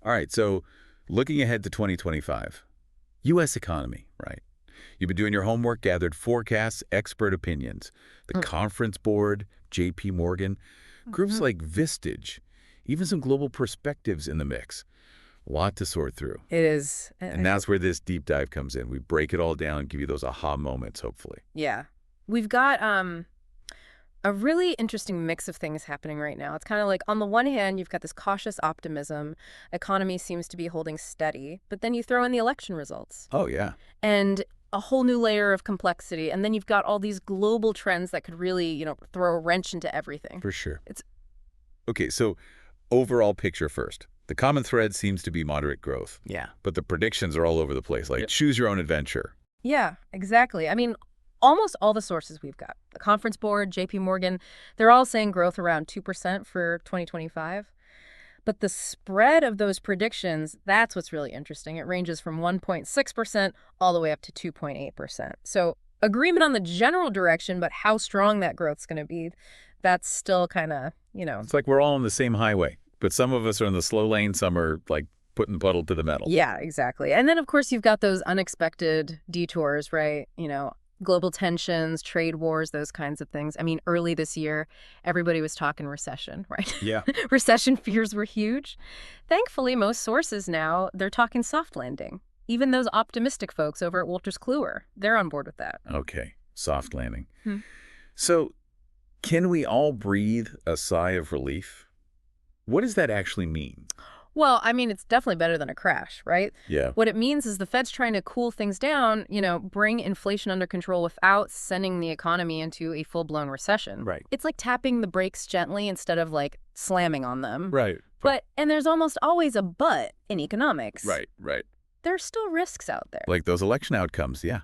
All right, so looking ahead to 2025, U.S. economy, right? You've been doing your homework, gathered forecasts, expert opinions. The Mm. Conference Board, J.P. Morgan, groups Mhm. like Vistage, even some global perspectives in the mix. A lot to sort through. It is. And that's where this deep dive comes in. We break it all down, give you those aha moments, hopefully. Yeah. We've got a really interesting mix of things happening right now. It's kind of like on the one hand, you've got this cautious optimism, economy seems to be holding steady, but then you throw in the election results Oh, yeah, and a whole new layer of complexity, and then you've got all these global trends that could really, throw a wrench into everything. for sure. It's Okay, so overall picture first. The common thread seems to be moderate growth, Yeah. but the predictions are all over the place, like Yep. choose your own adventure. Yeah, exactly. I mean, almost all the sources we've got, the Conference Board, JP Morgan, they're all saying growth around 2% for 2025. But the spread of those predictions, that's what's really interesting. It ranges from 1.6% all the way up to 2.8%. So agreement on the general direction, but how strong that growth's going to be, that's still kind of. It's like we're all on the same highway, but some of us are in the slow lane, some are like putting the pedal to the metal. Yeah, exactly. And then, of course, you've got those unexpected detours, right? Global tensions, trade wars, those kinds of things. I mean, early this year, everybody was talking recession, right? Yeah. Recession fears were huge. Thankfully, most sources now, they're talking soft landing. Even those optimistic folks over at Wolters Kluwer, they're on board with that. Okay, soft landing. Hmm. So can we all breathe a sigh of relief? What does that actually mean? Well, I mean, it's definitely better than a crash, right? Yeah. What it means is the Fed's trying to cool things down, bring inflation under control without sending the economy into a full-blown recession. Right. It's like tapping the brakes gently instead of like slamming on them. Right. And there's almost always a but in economics. Right. There's still risks out there. Like those election outcomes, yeah.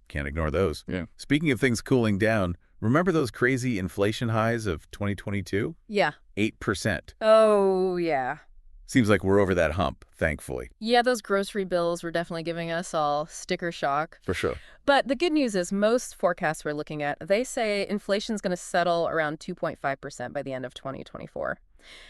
Can't ignore those. Yeah. Speaking of things cooling down, remember those crazy inflation highs of 2022? Yeah. 8%. Oh, yeah. Seems like we're over that hump, thankfully. Yeah, those grocery bills were definitely giving us all sticker shock. For sure. But the good news is most forecasts we're looking at, they say inflation's going to settle around 2.5% by the end of 2024.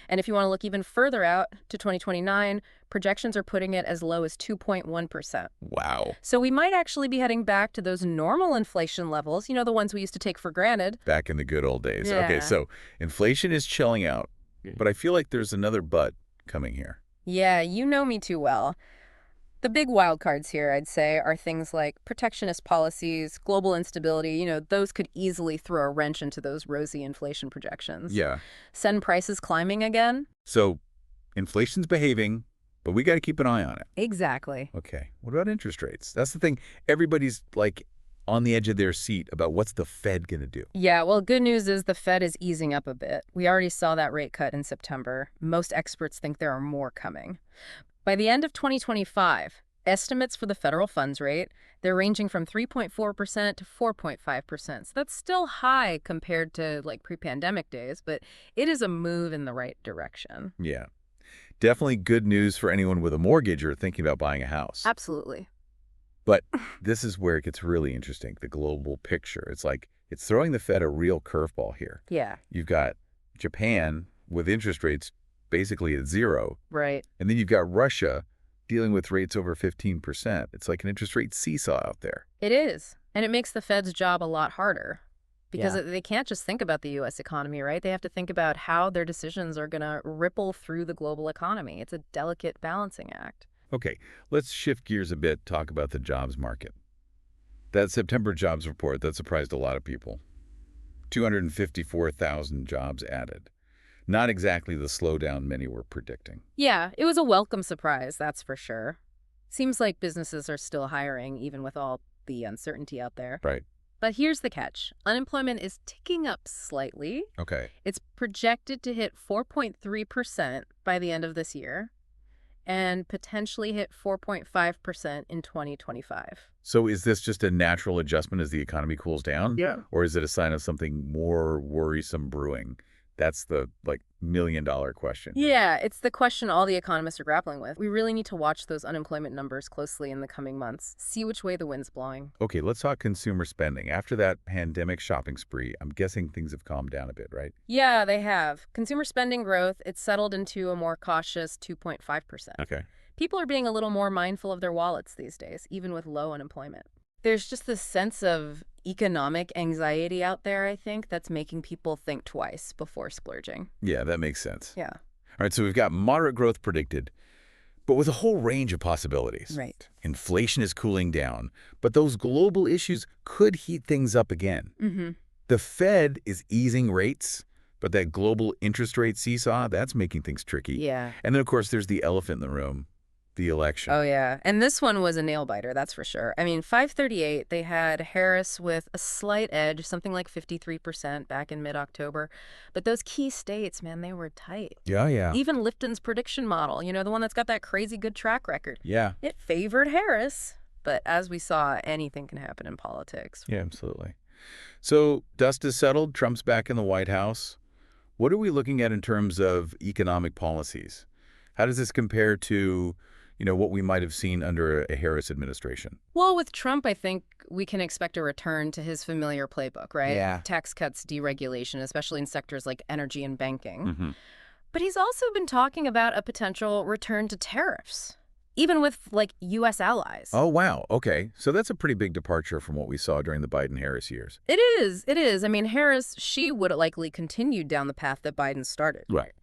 And if you want to look even further out to 2029, projections are putting it as low as 2.1%. Wow. So we might actually be heading back to those normal inflation levels, the ones we used to take for granted. Back in the good old days. Yeah. Okay, so inflation is chilling out, but I feel like there's another but coming here. Yeah, you know me too well. The big wild cards here, I'd say, are things like protectionist policies, global instability. Those could easily throw a wrench into those rosy inflation projections. Yeah. Send prices climbing again? So inflation's behaving, but we got to keep an eye on it. Exactly. Okay. What about interest rates? That's the thing. Everybody's like on the edge of their seat about what's the Fed going to do. Yeah, well, good news is the Fed is easing up a bit. We already saw that rate cut in September. Most experts think there are more coming. By the end of 2025, estimates for the federal funds rate, they're ranging from 3.4% to 4.5%. So that's still high compared to like pre-pandemic days, but it is a move in the right direction. Yeah. Definitely good news for anyone with a mortgage or thinking about buying a house. Absolutely. But this is where it gets really interesting, the global picture. It's like it's throwing the Fed a real curveball here. Yeah. You've got Japan with interest rates basically at zero. Right. And then you've got Russia dealing with rates over 15%. It's like an interest rate seesaw out there. It is. And it makes the Fed's job a lot harder because Yeah. they can't just think about the U.S. economy, right? They have to think about how their decisions are going to ripple through the global economy. It's a delicate balancing act. Okay, let's shift gears a bit, talk about the jobs market. That September jobs report, that surprised a lot of people. 254,000 jobs added. Not exactly the slowdown many were predicting. Yeah, it was a welcome surprise, that's for sure. Seems like businesses are still hiring, even with all the uncertainty out there. Right. But here's the catch. Unemployment is ticking up slightly. Okay. It's projected to hit 4.3% by the end of this year and potentially hit 4.5% in 2025. So is this just a natural adjustment as the economy cools down? Yeah. Or is it a sign of something more worrisome brewing? That's the, like, million-dollar question here. Yeah, it's the question all the economists are grappling with. We really need to watch those unemployment numbers closely in the coming months, see which way the wind's blowing. Okay, let's talk consumer spending. After that pandemic shopping spree, I'm guessing things have calmed down a bit, right? Yeah, they have. Consumer spending growth, it's settled into a more cautious 2.5%. Okay. People are being a little more mindful of their wallets these days, even with low unemployment. There's just this sense of economic anxiety out there, I think, that's making people think twice before splurging. Yeah, that makes sense. Yeah. All right, so we've got moderate growth predicted, but with a whole range of possibilities. Right. Inflation is cooling down, but those global issues could heat things up again. Mm-hmm. The Fed is easing rates, but that global interest rate seesaw, that's making things tricky. Yeah. And then, of course, there's the elephant in the room, the election. Oh, yeah. And this one was a nail-biter, that's for sure. I mean, 538, they had Harris with a slight edge, something like 53% back in mid-October. But those key states, man, they were tight. Yeah. Even Lifton's prediction model, the one that's got that crazy good track record, Yeah. it favored Harris. But as we saw, anything can happen in politics. Yeah, absolutely. So dust is settled. Trump's back in the White House. What are we looking at in terms of economic policies? How does this compare to, what we might have seen under a Harris administration? Well, with Trump, I think we can expect a return to his familiar playbook, right? Yeah. Tax cuts, deregulation, especially in sectors like energy and banking. Mm-hmm. But he's also been talking about a potential return to tariffs, even with, U.S. allies. Oh, wow. Okay. So that's a pretty big departure from what we saw during the Biden-Harris years. It is. I mean, Harris, she would have likely continued down the path that Biden started. Right.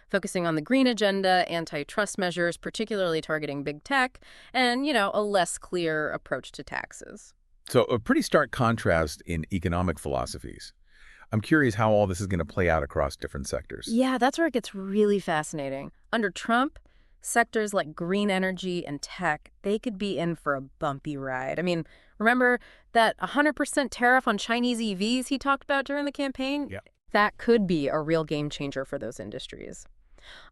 Focusing on the green agenda, antitrust measures, particularly targeting big tech, and, a less clear approach to taxes. So a pretty stark contrast in economic philosophies. I'm curious how all this is going to play out across different sectors. Yeah, that's where it gets really fascinating. Under Trump, sectors like green energy and tech, they could be in for a bumpy ride. I mean, remember that 100% tariff on Chinese EVs he talked about during the campaign? Yeah. That could be a real game changer for those industries.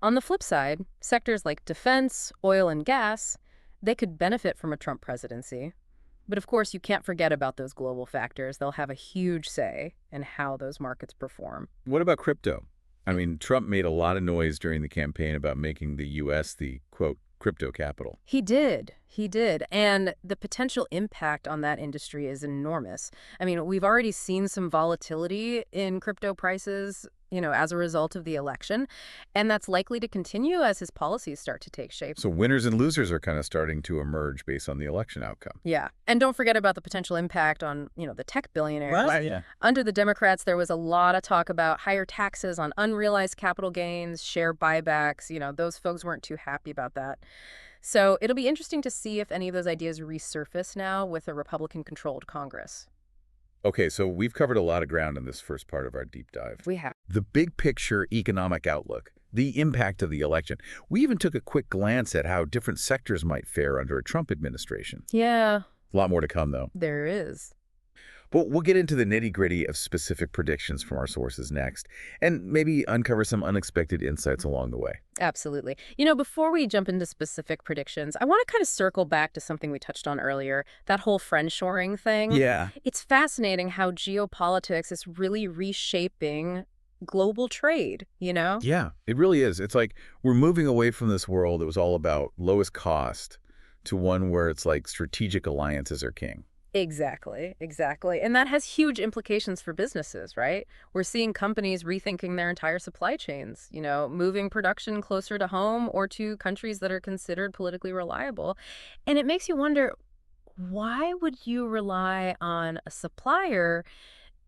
On the flip side, sectors like defense, oil, and gas, they could benefit from a Trump presidency. But of course, you can't forget about those global factors. They'll have a huge say in how those markets perform. What about crypto? I mean, Trump made a lot of noise during the campaign about making the U.S. the, quote, crypto capital. He did. And the potential impact on that industry is enormous. I mean, we've already seen some volatility in crypto prices, as a result of the election, and that's likely to continue as his policies start to take shape. So winners and losers are kind of starting to emerge based on the election outcome. Yeah. And don't forget about the potential impact on, the tech billionaires. Well, yeah. Under the Democrats, there was a lot of talk about higher taxes on unrealized capital gains, share buybacks. Those folks weren't too happy about that. So it'll be interesting to see if any of those ideas resurface now with a Republican-controlled Congress. Okay, so we've covered a lot of ground in this first part of our deep dive. We have. The big picture economic outlook, the impact of the election. We even took a quick glance at how different sectors might fare under a Trump administration. Yeah. A lot more to come, though. There is. But we'll get into the nitty-gritty of specific predictions from our sources next, and maybe uncover some unexpected insights along the way. Absolutely. Before we jump into specific predictions, I want to kind of circle back to something we touched on earlier, that whole friendshoring thing. Yeah. It's fascinating how geopolitics is really reshaping global trade, Yeah, it really is. It's like we're moving away from this world that was all about lowest cost to one where it's like strategic alliances are king. Exactly. And that has huge implications for businesses, right? We're seeing companies rethinking their entire supply chains, moving production closer to home or to countries that are considered politically reliable. And it makes you wonder, why would you rely on a supplier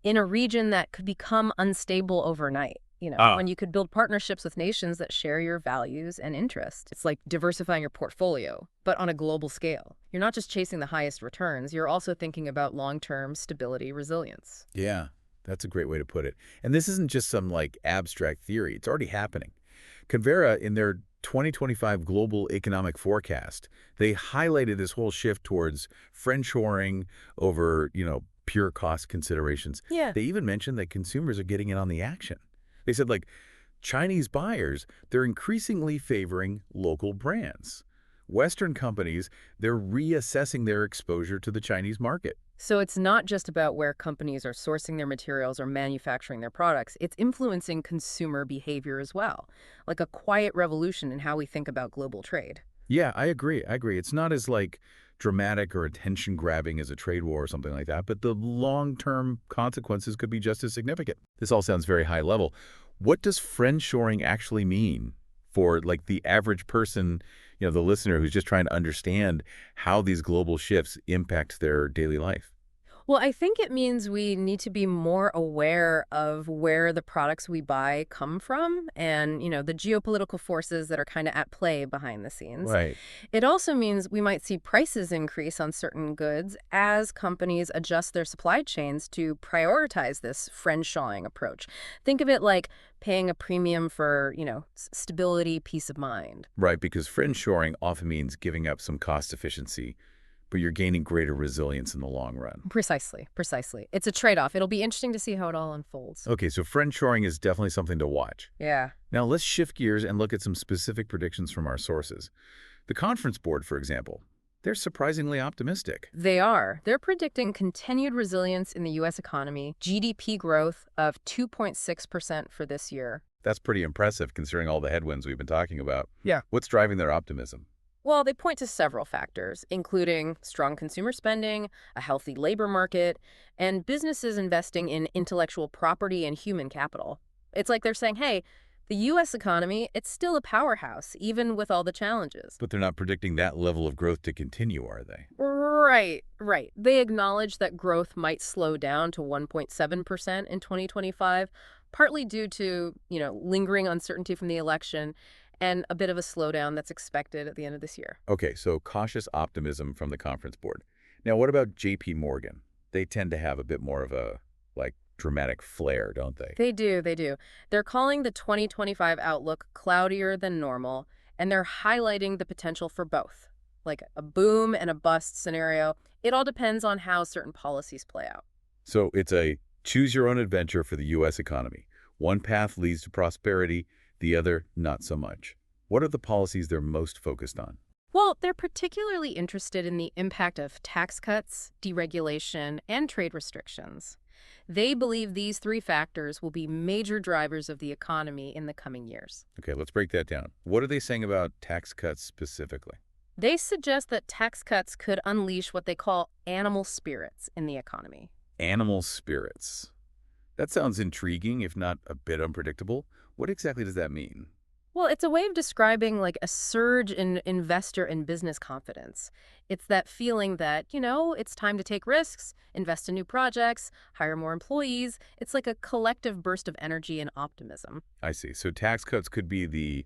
in a region that could become unstable overnight? When you could build partnerships with nations that share your values and interests. It's like diversifying your portfolio, but on a global scale. You're not just chasing the highest returns, you're also thinking about long-term stability, resilience. Yeah, that's a great way to put it. And this isn't just some abstract theory. It's already happening. Convera, in their 2025 Global Economic Forecast, they highlighted this whole shift towards friendshoring over, pure cost considerations. Yeah. They even mentioned that consumers are getting in on the action. They said, Chinese buyers, they're increasingly favoring local brands, Western companies, they're reassessing their exposure to the Chinese market. So it's not just about where companies are sourcing their materials or manufacturing their products. It's influencing consumer behavior as well, like a quiet revolution in how we think about global trade. Yeah, I agree. I agree. It's not as like dramatic or attention grabbing as a trade war or something like that, but the long-term consequences could be just as significant. This all sounds very high level. What does friendshoring actually mean for like the average person, the listener who's just trying to understand how these global shifts impact their daily life? Well, I think it means we need to be more aware of where the products we buy come from and, the geopolitical forces that are kind of at play behind the scenes. Right. It also means we might see prices increase on certain goods as companies adjust their supply chains to prioritize this friend-shawing approach. Think of it like paying a premium for, stability, peace of mind. Right, because friendshoring often means giving up some cost efficiency, but you're gaining greater resilience in the long run. Precisely, precisely. It's a trade-off. It'll be interesting to see how it all unfolds. Okay, so friendshoring is definitely something to watch. Yeah. Now let's shift gears and look at some specific predictions from our sources. The Conference Board, for example, they're surprisingly optimistic. They are. They're predicting continued resilience in the U.S. economy, GDP growth of 2.6% for this year. That's pretty impressive considering all the headwinds we've been talking about. Yeah. What's driving their optimism? Well, they point to several factors, including strong consumer spending, a healthy labor market, and businesses investing in intellectual property and human capital. It's like they're saying, hey, the U.S. economy, it's still a powerhouse, even with all the challenges. But they're not predicting that level of growth to continue, are they? Right, right. They acknowledge that growth might slow down to 1.7% in 2025, partly due to, lingering uncertainty from the election and a bit of a slowdown that's expected at the end of this year. Okay, so cautious optimism from the Conference Board. Now, what about J.P. Morgan? They tend to have a bit more of a, dramatic flair, don't they? They do, they do. They're calling the 2025 outlook cloudier than normal, and they're highlighting the potential for both, like a boom and a bust scenario. It all depends on how certain policies play out. So it's a choose-your-own adventure for the U.S. economy. One path leads to prosperity, the other not so much. What are the policies they're most focused on? Well, they're particularly interested in the impact of tax cuts, deregulation, and trade restrictions. They believe these three factors will be major drivers of the economy in the coming years. Okay, let's break that down. What are they saying about tax cuts specifically? They suggest that tax cuts could unleash what they call animal spirits in the economy. Animal spirits. That sounds intriguing, if not a bit unpredictable. What exactly does that mean? Well, it's a way of describing like a surge in investor and business confidence. It's that feeling that, it's time to take risks, invest in new projects, hire more employees. It's like a collective burst of energy and optimism. I see. So tax cuts could be the,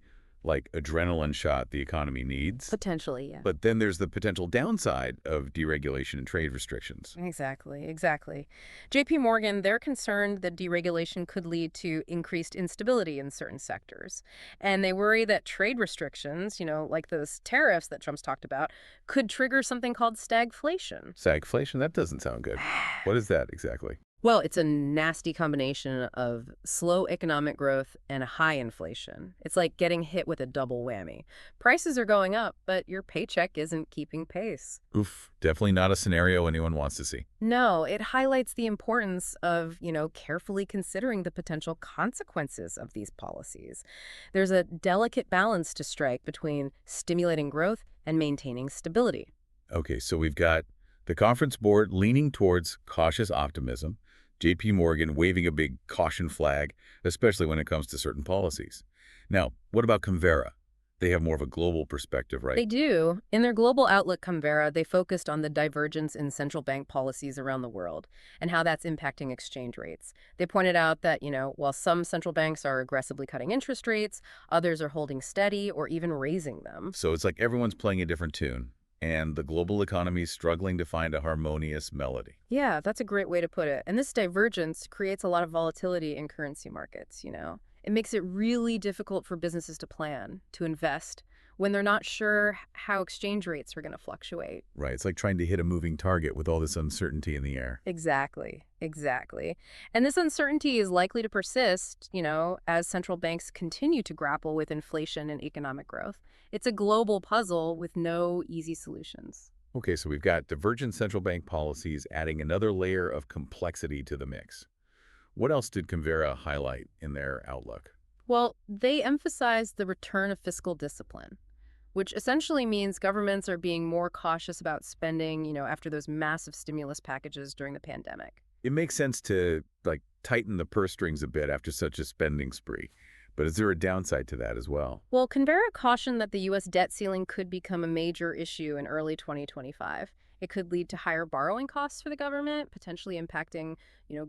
adrenaline shot the economy needs. Potentially, yeah. But then there's the potential downside of deregulation and trade restrictions. Exactly, exactly. JP Morgan, they're concerned that deregulation could lead to increased instability in certain sectors. And they worry that trade restrictions, like those tariffs that Trump's talked about, could trigger something called stagflation. Stagflation? That doesn't sound good. What is that exactly? Well, it's a nasty combination of slow economic growth and high inflation. It's like getting hit with a double whammy. Prices are going up, but your paycheck isn't keeping pace. Oof, definitely not a scenario anyone wants to see. No, it highlights the importance of, carefully considering the potential consequences of these policies. There's a delicate balance to strike between stimulating growth and maintaining stability. Okay, so we've got the Conference Board leaning towards cautious optimism, J.P. Morgan waving a big caution flag, especially when it comes to certain policies. Now, what about Convera? They have more of a global perspective, right? They do. In their Global Outlook Convera, they focused on the divergence in central bank policies around the world and how that's impacting exchange rates. They pointed out that, while some central banks are aggressively cutting interest rates, others are holding steady or even raising them. So it's like everyone's playing a different tune, and the global economy is struggling to find a harmonious melody. Yeah, that's a great way to put it. And this divergence creates a lot of volatility in currency markets. It makes it really difficult for businesses to plan, to invest, when they're not sure how exchange rates are going to fluctuate. Right. It's like trying to hit a moving target with all this uncertainty in the air. Exactly, exactly. And this uncertainty is likely to persist, as central banks continue to grapple with inflation and economic growth. It's a global puzzle with no easy solutions. Okay, so we've got divergent central bank policies adding another layer of complexity to the mix. What else did Canberra highlight in their outlook? Well, they emphasize the return of fiscal discipline, which essentially means governments are being more cautious about spending, after those massive stimulus packages during the pandemic. It makes sense to, like, tighten the purse strings a bit after such a spending spree. But is there a downside to that as well? Well, Canberra cautioned that the U.S. debt ceiling could become a major issue in early 2025. It could lead to higher borrowing costs for the government, potentially impacting,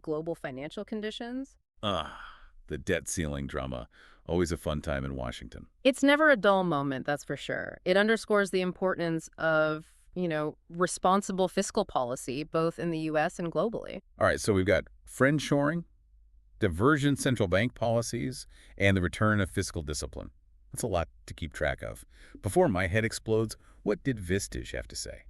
global financial conditions. Ah, the debt ceiling drama. Always a fun time in Washington. It's never a dull moment, that's for sure. It underscores the importance of, responsible fiscal policy, both in the U.S. and globally. All right, so we've got friendshoring, divergent central bank policies, and the return of fiscal discipline. That's a lot to keep track of. Before my head explodes, what did Vistage have to say?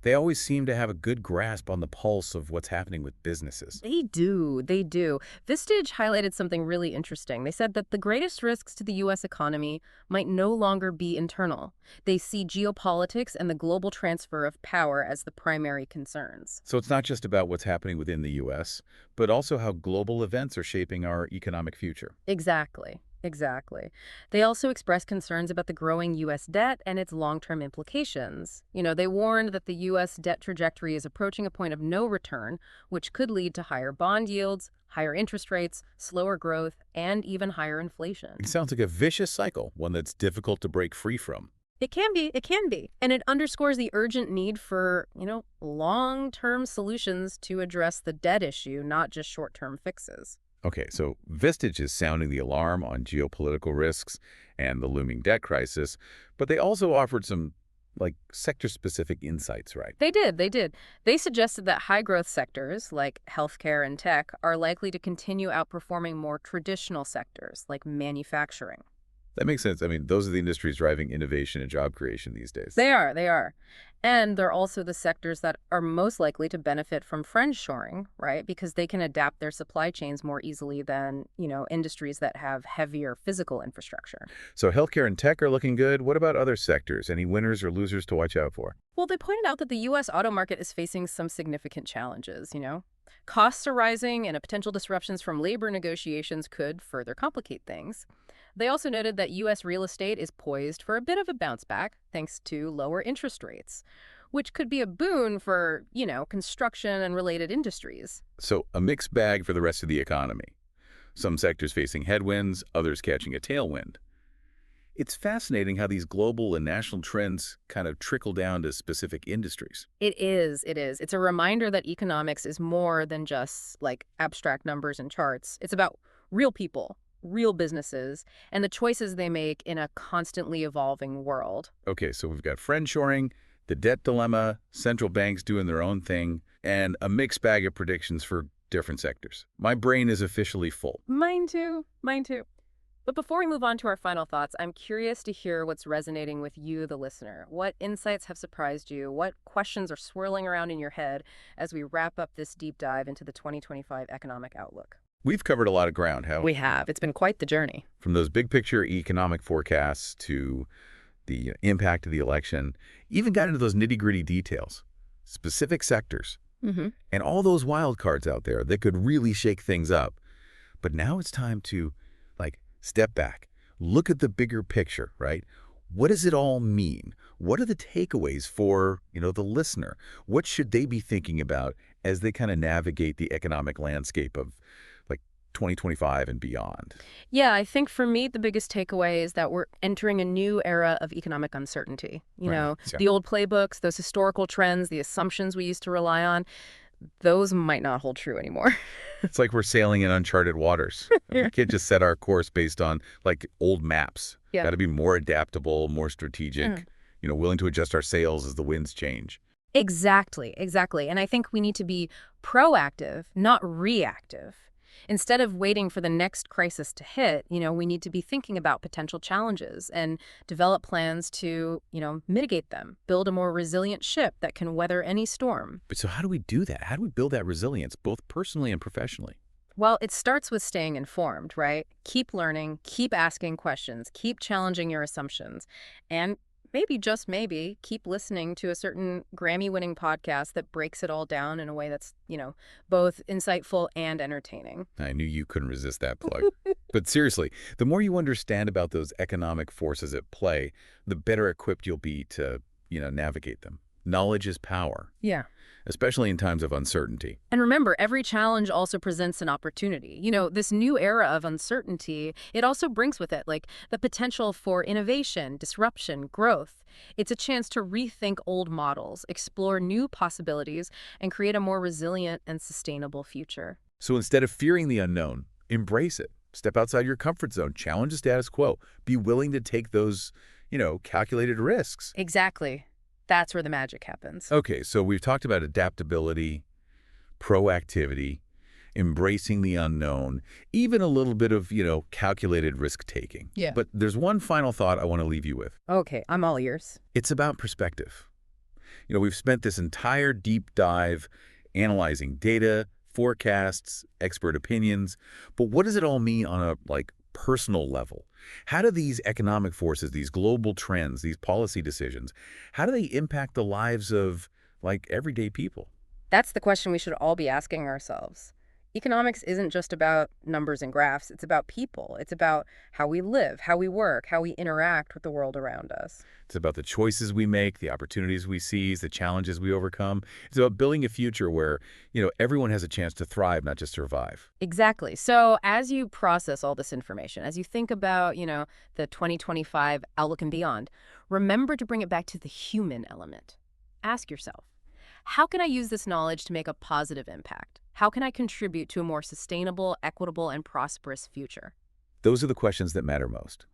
They always seem to have a good grasp on the pulse of what's happening with businesses. They do. They do. Vistage highlighted something really interesting. They said that the greatest risks to the U.S. economy might no longer be internal. They see geopolitics and the global transfer of power as the primary concerns. So it's not just about what's happening within the U.S., but also how global events are shaping our economic future. Exactly. Exactly. They also expressed concerns about the growing U.S. debt and its long-term implications. They warned that the U.S. debt trajectory is approaching a point of no return, which could lead to higher bond yields, higher interest rates, slower growth, and even higher inflation. It sounds like a vicious cycle, one that's difficult to break free from. It can be, it can be. And it underscores the urgent need for, long-term solutions to address the debt issue, not just short-term fixes. Okay, so Vistage is sounding the alarm on geopolitical risks and the looming debt crisis, but they also offered some, like, sector-specific insights, right? They did, they did. They suggested that high-growth sectors, like healthcare and tech, are likely to continue outperforming more traditional sectors, like manufacturing. That makes sense. I mean, those are the industries driving innovation and job creation these days. They are, they are. And they're also the sectors that are most likely to benefit from friendshoring, right? Because they can adapt their supply chains more easily than, industries that have heavier physical infrastructure. So healthcare and tech are looking good. What about other sectors? Any winners or losers to watch out for? Well, they pointed out that the U.S. auto market is facing some significant challenges. Costs are rising, and potential disruptions from labor negotiations could further complicate things. They also noted that U.S. real estate is poised for a bit of a bounce back thanks to lower interest rates, which could be a boon for, construction and related industries. So a mixed bag for the rest of the economy. Some sectors facing headwinds, others catching a tailwind. It's fascinating how these global and national trends kind of trickle down to specific industries. It is, it is. It's a reminder that economics is more than just like abstract numbers and charts. It's about real people, real businesses, and the choices they make in a constantly evolving world. Okay, so we've got friendshoring, the debt dilemma, central banks doing their own thing, and a mixed bag of predictions for different sectors. My brain is officially full. Mine too. Mine too. But before we move on to our final thoughts, I'm curious to hear what's resonating with you, the listener. What insights have surprised you? What questions are swirling around in your head as we wrap up this deep dive into the 2025 economic outlook? We've covered a lot of ground, haven't we? We have. It's been quite the journey. From those big picture economic forecasts to the impact of the election, even got into those nitty-gritty details, specific sectors, and all those wild cards out there that could really shake things up. But now it's time to, step back, look at the bigger picture, right? What does it all mean? What are the takeaways for, the listener? What should they be thinking about as they kind of navigate the economic landscape of 2025 and beyond? Yeah, I think for me, the biggest takeaway is that we're entering a new era of economic uncertainty. The old playbooks, those historical trends, the assumptions we used to rely on, those might not hold true anymore. It's like we're sailing in uncharted waters. We can't just set our course based on, old maps. Yeah. Got to be more adaptable, more strategic, willing to adjust our sails as the winds change. Exactly, exactly. And I think we need to be proactive, not reactive. Instead of waiting for the next crisis to hit, we need to be thinking about potential challenges and develop plans to, mitigate them, build a more resilient ship that can weather any storm. But so how do we do that? How do we build that resilience, both personally and professionally? Well, it starts with staying informed, right? Keep learning, keep asking questions, keep challenging your assumptions, and maybe, just maybe, keep listening to a certain Grammy-winning podcast that breaks it all down in a way that's, both insightful and entertaining. I knew you couldn't resist that plug. But seriously, the more you understand about those economic forces at play, the better equipped you'll be to, navigate them. Knowledge is power, Yeah. especially in times of uncertainty. And remember, every challenge also presents an opportunity. This new era of uncertainty, it also brings with it, like, the potential for innovation, disruption, growth. It's a chance to rethink old models, explore new possibilities, and create a more resilient and sustainable future. So instead of fearing the unknown, embrace it. Step outside your comfort zone, challenge the status quo. Be willing to take those, calculated risks. Exactly. That's where the magic happens. Okay, so we've talked about adaptability, proactivity, embracing the unknown, even a little bit of, calculated risk-taking. Yeah. But there's one final thought I want to leave you with. Okay, I'm all ears. It's about perspective. We've spent this entire deep dive analyzing data, forecasts, expert opinions, but what does it all mean on a, personal level? How do these economic forces, these global trends, these policy decisions, how do they impact the lives of, everyday people? That's the question we should all be asking ourselves. Economics isn't just about numbers and graphs. It's about people. It's about how we live, how we work, how we interact with the world around us. It's about the choices we make, the opportunities we seize, the challenges we overcome. It's about building a future where, everyone has a chance to thrive, not just survive. Exactly. So as you process all this information, as you think about, the 2025 outlook and beyond, remember to bring it back to the human element. Ask yourself, how can I use this knowledge to make a positive impact? How can I contribute to a more sustainable, equitable, and prosperous future? Those are the questions that matter most.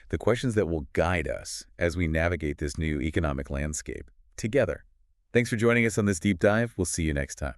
The questions that will guide us as we navigate this new economic landscape together. Thanks for joining us on this deep dive. We'll see you next time.